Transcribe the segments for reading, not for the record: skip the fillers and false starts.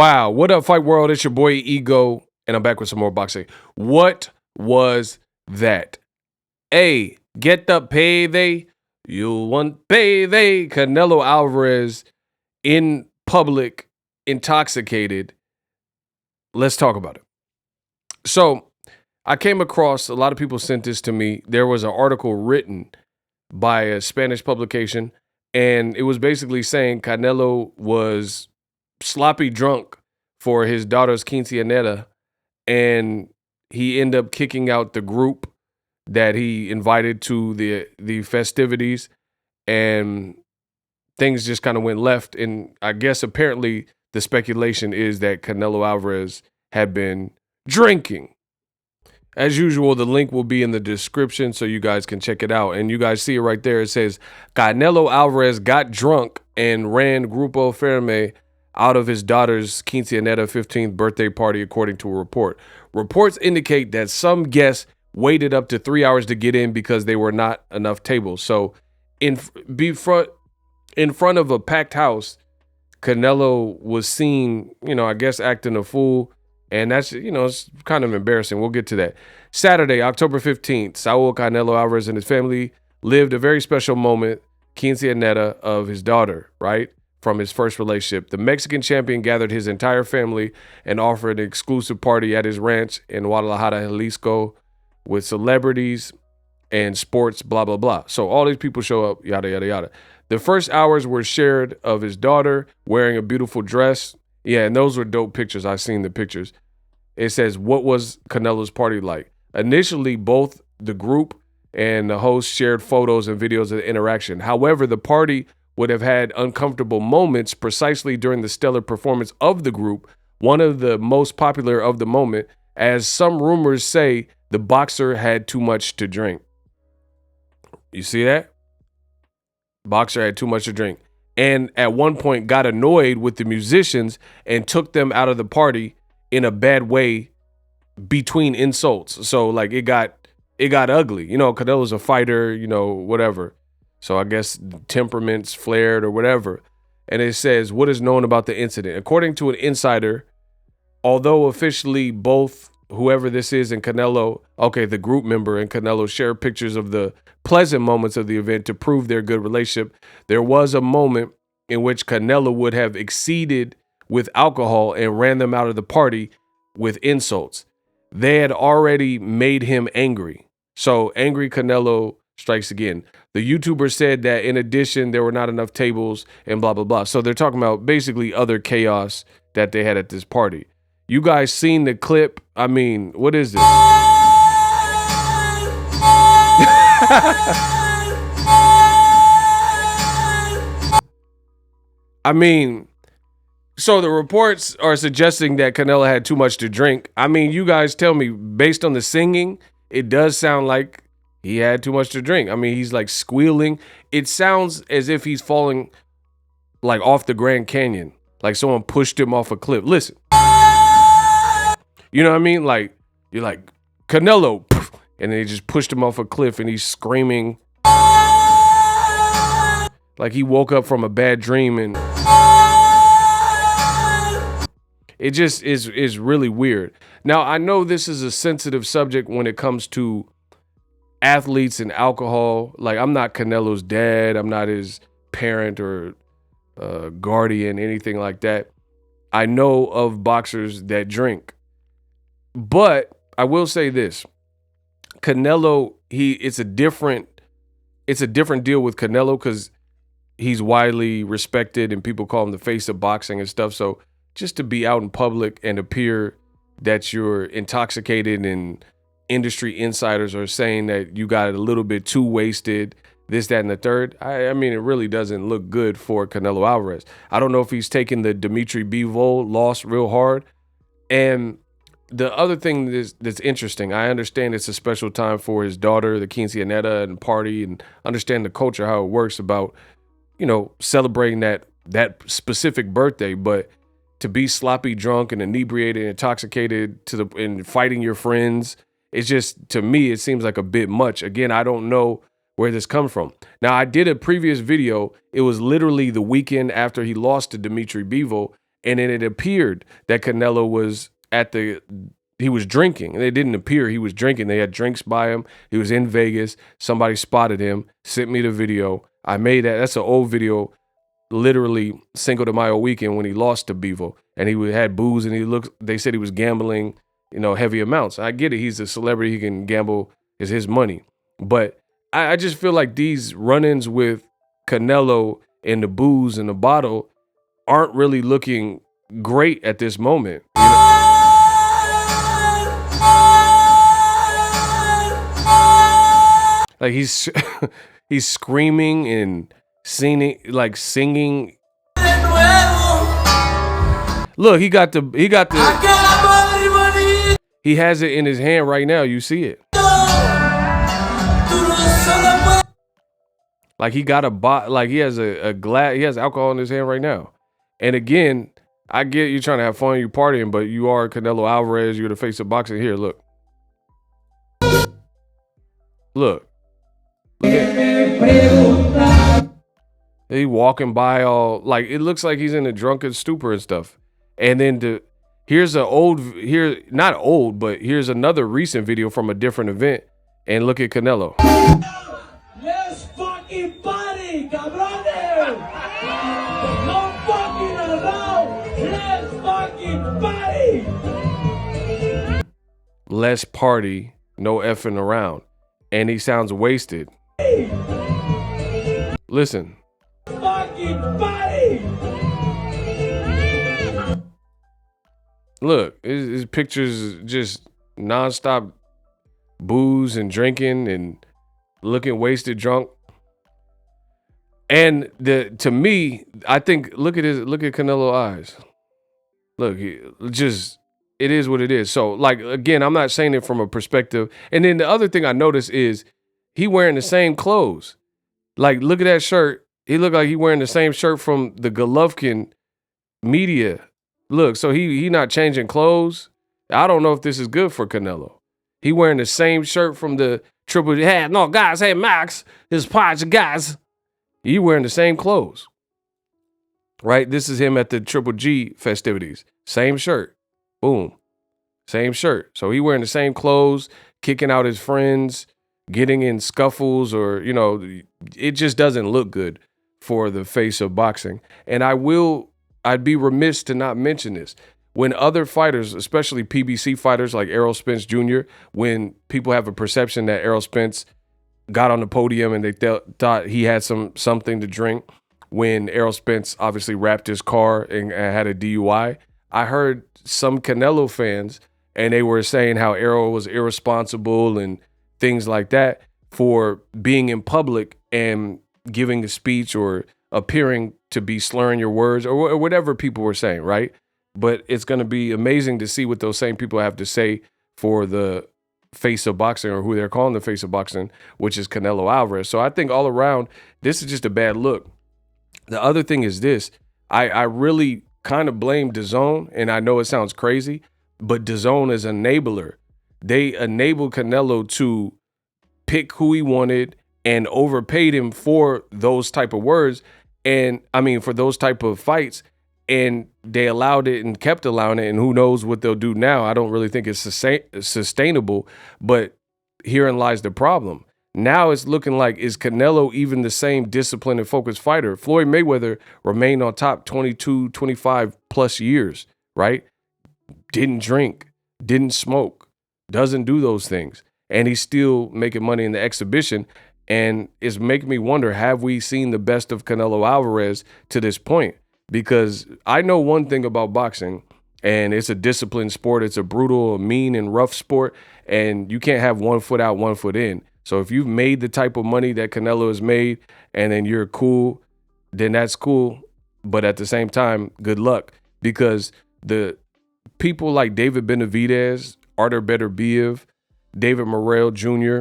Wow. What up, Fight World? It's your boy Ego, and I'm back with some more boxing. What was that? A, get the payday. You want payday. Canelo Alvarez in public, intoxicated. Let's talk about it. So I came across, a lot of people sent this to me. There was an article written by a Spanish publication, and it was basically saying Canelo was sloppy drunk for his daughter's quinceañera, and he ended up kicking out the group that he invited to the festivities, and things just kind of went left. And I guess apparently the speculation is that Canelo Alvarez had been drinking. As usual, the link will be in the description so you guys can check it out. And you guys see it right there. It says, Canelo Alvarez got drunk and ran Grupo Firme out of his daughter's quinceañera 15th birthday party, according to a report. Reports indicate that some guests waited up to 3 hours to get in because there were not enough tables. So in front of a packed house, Canelo was seen, I guess acting a fool. And that's, it's kind of embarrassing. We'll get to that. Saturday, October 15th, Saul Canelo Alvarez and his family lived a very special moment, quinceañera of his daughter, right? From his first relationship. The Mexican champion gathered his entire family and offered an exclusive party at his ranch in Guadalajara, Jalisco, with celebrities and sports, blah, blah, blah. So all these people show up, yada, yada, yada. The first hours were shared of his daughter wearing a beautiful dress. Yeah, and those were dope pictures. I've seen the pictures. It says, what was Canelo's party like? Initially, both the group and the host shared photos and videos of the interaction. However, the party would have had uncomfortable moments precisely during the stellar performance of the group, one of the most popular of the moment, as some rumors say the boxer had too much to drink. You see that? Boxer had too much to drink. And at one point got annoyed with the musicians and took them out of the party in a bad way between insults. So like it got ugly. Canelo's a fighter, whatever. So I guess temperaments flared or whatever. And it says, what is known about the incident? According to an insider, although officially both whoever this is and Canelo, the group member and Canelo share pictures of the pleasant moments of the event to prove their good relationship, there was a moment in which Canelo would have exceeded with alcohol and ran them out of the party with insults. They had already made him angry. So angry Canelo strikes again. The YouTuber said that in addition, there were not enough tables and blah, blah, blah. So they're talking about basically other chaos that they had at this party. You guys seen the clip? I mean, what is this? I mean, so the reports are suggesting that Canelo had too much to drink. I mean, you guys tell me, based on the singing, it does sound like he had too much to drink. I mean, he's like squealing. It sounds as if he's falling like off the Grand Canyon. Like someone pushed him off a cliff. Listen. You know what I mean? Like, you're like, Canelo. And they just pushed him off a cliff and he's screaming. Like he woke up from a bad dream, and it just is really weird. Now, I know this is a sensitive subject when it comes to athletes and alcohol. Like, I'm not Canelo's dad. I'm not his parent or guardian, anything like that. I know of boxers that drink. But I will say this. Canelo, it's a different deal with Canelo because he's widely respected and people call him the face of boxing and stuff. So just to be out in public and appear that you're intoxicated and industry insiders are saying that you got a little bit too wasted, this, that, and the third. I mean, it really doesn't look good for Canelo Alvarez. I don't know if he's taking the Bivol loss real hard. And the other thing that's interesting, I understand it's a special time for his daughter, the quinceañera and party, and understand the culture, how it works about, celebrating that specific birthday. But to be sloppy drunk and inebriated and intoxicated and fighting your friends, it's just, to me, it seems like a bit much. Again, I don't know where this comes from. Now, I did a previous video. It was literally the weekend after he lost to Bivol, And then it appeared that Canelo was he was drinking. And it didn't appear he was drinking. They had drinks by him. He was in Vegas. Somebody spotted him, sent me the video. I made that. That's an old video, literally Cinco de Mayo weekend when he lost to Bivol. And he had booze and they said he was gambling, heavy amounts. I get it. He's a celebrity. He can gamble. It's his money. But I just feel like these run-ins with Canelo and the booze and the bottle aren't really looking great at this moment. Like he's screaming and singing. Look, he has it in his hand right now. You see it. Like he got he has a glass, he has alcohol in his hand right now. And again, I get you trying to have fun, you partying, but you are Canelo Alvarez, you're the face of boxing. Here, look. Look. He walking by all, like, it looks like he's in a drunken stupor and stuff. And then here's not old, but here's another recent video from a different event. And look at Canelo. Let's fucking party, cabrones! No fucking around! Let's fucking party! Let's party, no effing around. And he sounds wasted. Listen. Fucking party! Look, his pictures just nonstop booze and drinking and looking wasted, drunk. And to me, I think look at Canelo's eyes. Look, it is what it is. So, like, again, I'm not saying it from a perspective. And then the other thing I noticed is he wearing the same clothes. Like, look at that shirt. He looked like he wearing the same shirt from the Golovkin media. Look, so he not changing clothes. I don't know if this is good for Canelo. He wearing the same shirt from the Triple G. Hey, no, guys, hey, Max, his parts, guys. He wearing the same clothes. Right? This is him at the Triple G festivities. Same shirt. Boom. Same shirt. So he wearing the same clothes, kicking out his friends, getting in scuffles, or, it just doesn't look good for the face of boxing. And I'd be remiss to not mention this. When other fighters, especially PBC fighters like Errol Spence Jr., when people have a perception that Errol Spence got on the podium and they thought he had something to drink, when Errol Spence obviously wrapped his car and had a DUI, I heard some Canelo fans, and they were saying how Errol was irresponsible and things like that for being in public and giving a speech or appearing to be slurring your words or whatever people were saying, right? But it's going to be amazing to see what those same people have to say for the face of boxing, or who they're calling the face of boxing, which is Canelo Alvarez. So I think all around, this is just a bad look. The other thing is this. I really kind of blame DAZN, and I know it sounds crazy, but DAZN is an enabler. They enabled Canelo to pick who he wanted and overpaid him for those type of words. And I mean, for those type of fights, and they allowed it and kept allowing it. And who knows what they'll do now. I don't really think it's sustainable, but herein lies the problem. Now it's looking like, is Canelo even the same disciplined and focused fighter? Floyd Mayweather remained on top 22, 25 plus years, right? Didn't drink, didn't smoke, doesn't do those things. And he's still making money in the exhibition. And it's making me wonder, have we seen the best of Canelo Alvarez to this point? Because I know one thing about boxing, and it's a disciplined sport. It's a brutal, mean, and rough sport. And you can't have 1 foot out, 1 foot in. So if you've made the type of money that Canelo has made and then you're cool, then that's cool. But at the same time, good luck. Because the people like David Benavidez, Artur Beterbiev, David Morrell Jr.,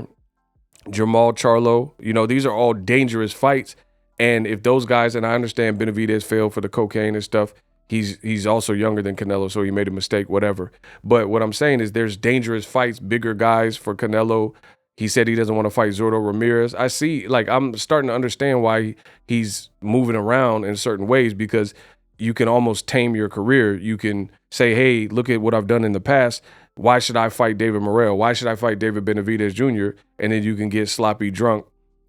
Jamal Charlo, these are all dangerous fights. And if those guys, and I understand Benavidez failed for the cocaine and stuff, he's also younger than Canelo, so he made a mistake, whatever. But what I'm saying is there's dangerous fights, bigger guys for Canelo. He said he doesn't want to fight Zurdo Ramirez. I see, I'm starting to understand why he's moving around in certain ways, because you can almost tame your career. You can say, hey, look at what I've done in the past. Why should I fight David Morrell? Why should I fight David Benavidez Jr.? And then you can get sloppy drunk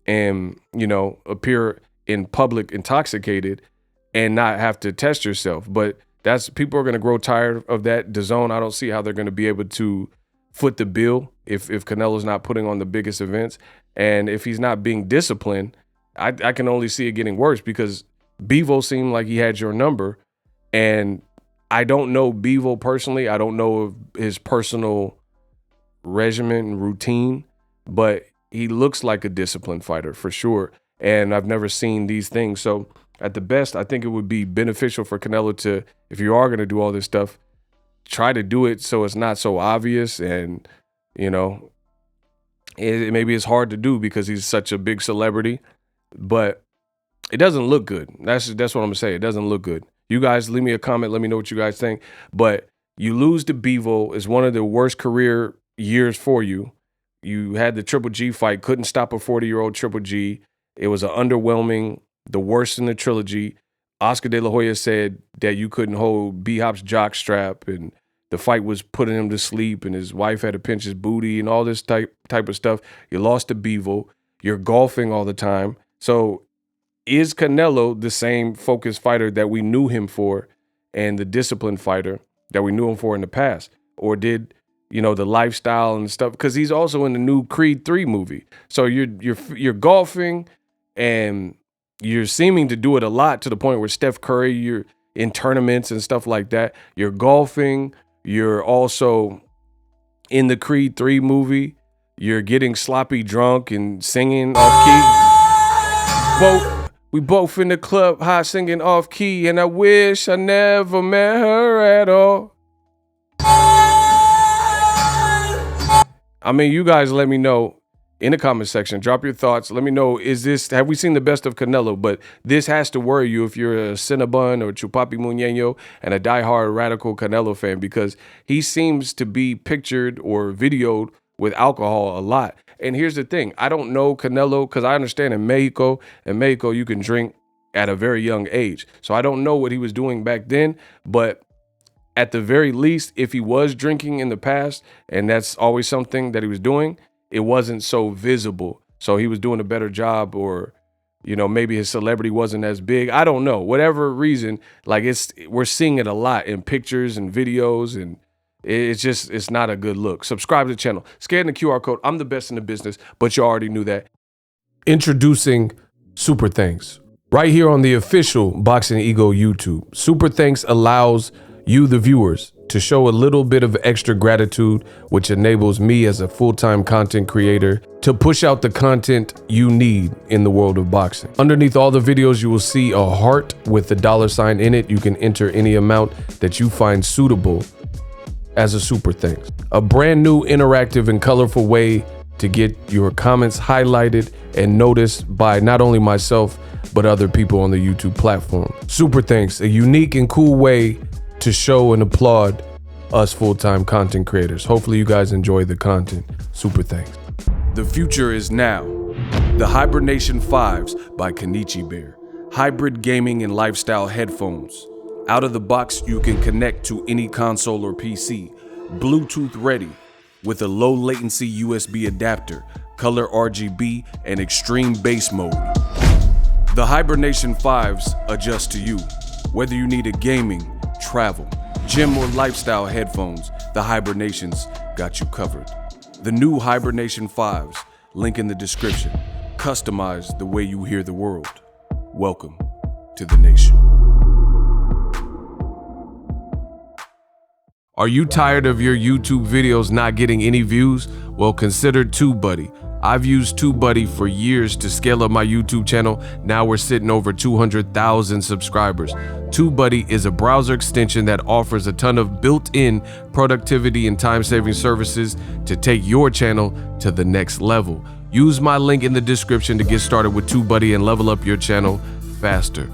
and, you know, appear in public intoxicated and not have to test yourself. But people are going to grow tired of that. DAZN, I don't see how they're going to be able to foot the bill if Canelo's not putting on the biggest events. And if he's not being disciplined, I can only see it getting worse, because Bivol seemed like he had your number. And I don't know Bivol personally. I don't know his personal regimen and routine, but he looks like a disciplined fighter for sure. And I've never seen these things. So at the best, I think it would be beneficial for Canelo to, if you are going to do all this stuff, try to do it so it's not so obvious. And, you know, maybe it's hard to do because he's such a big celebrity, but it doesn't look good. That's what I'm gonna say. It doesn't look good. You guys leave me a comment. Let me know what you guys think. But you lose to Bivol. Is one of the worst career years for you. You had the Triple G fight, couldn't stop a 40-year-old Triple G. It was an underwhelming, the worst in the trilogy. Oscar De La Hoya said that you couldn't hold B-Hop's jock strap, and the fight was putting him to sleep, and his wife had to pinch his booty and all this type of stuff. You lost to Bivol. You're golfing all the time. So is Canelo the same focused fighter that we knew him for, and the disciplined fighter that we knew him for in the past? Or did, you know, the lifestyle and stuff, because he's also in the new Creed 3 movie. So you're golfing, and you're seeming to do it a lot, to the point where Steph Curry, you're in tournaments and stuff like that. You're golfing. You're also in the Creed 3 movie. You're getting sloppy drunk and singing off key. We both in the club, high singing off key, and I wish I never met her at all. I mean, you guys let me know in the comment section. Drop your thoughts. Let me know, have we seen the best of Canelo? But this has to worry you if you're a Cinnabon or Chupapi Muñeño and a diehard radical Canelo fan, because he seems to be pictured or videoed with alcohol a lot. And here's the thing. I don't know Canelo, because I understand in Mexico you can drink at a very young age. So I don't know what he was doing back then, but at the very least, if he was drinking in the past, and that's always something that he was doing, it wasn't so visible. So he was doing a better job, or, you know, maybe his celebrity wasn't as big. I don't know. Whatever reason, like, we're seeing it a lot in pictures and videos, and it's not a good look. Subscribe to the channel. Scan the QR code. I'm the best in the business, but you already knew that. Introducing Super Thanks. Right here on the official Boxing Ego YouTube. Super Thanks allows you, the viewers, to show a little bit of extra gratitude, which enables me as a full-time content creator to push out the content you need in the world of boxing. Underneath all the videos, you will see a heart with the $sign in it. You can enter any amount that you find suitable as a super thanks. A brand new, interactive, and colorful way to get your comments highlighted and noticed by not only myself, but other people on the YouTube platform. Super thanks, a unique and cool way to show and applaud us full-time content creators. Hopefully you guys enjoy the content. Super thanks. The future is now. The Hibernation 5s by Kenichi Bear. Hybrid gaming and lifestyle headphones. Out of the box, you can connect to any console or PC. Bluetooth ready with a low latency USB adapter, color RGB, and extreme bass mode. The Hibernation 5s adjust to you. Whether you need a gaming, travel, gym, or lifestyle headphones, the Hibernations got you covered. The new Hibernation 5s, link in the description. Customize the way you hear the world. Welcome to the nation. Are you tired of your YouTube videos not getting any views? Well, consider TubeBuddy. I've used TubeBuddy for years to scale up my YouTube channel. Now we're sitting over 200,000 subscribers. TubeBuddy is a browser extension that offers a ton of built-in productivity and time-saving services to take your channel to the next level. Use my link in the description to get started with TubeBuddy and level up your channel faster.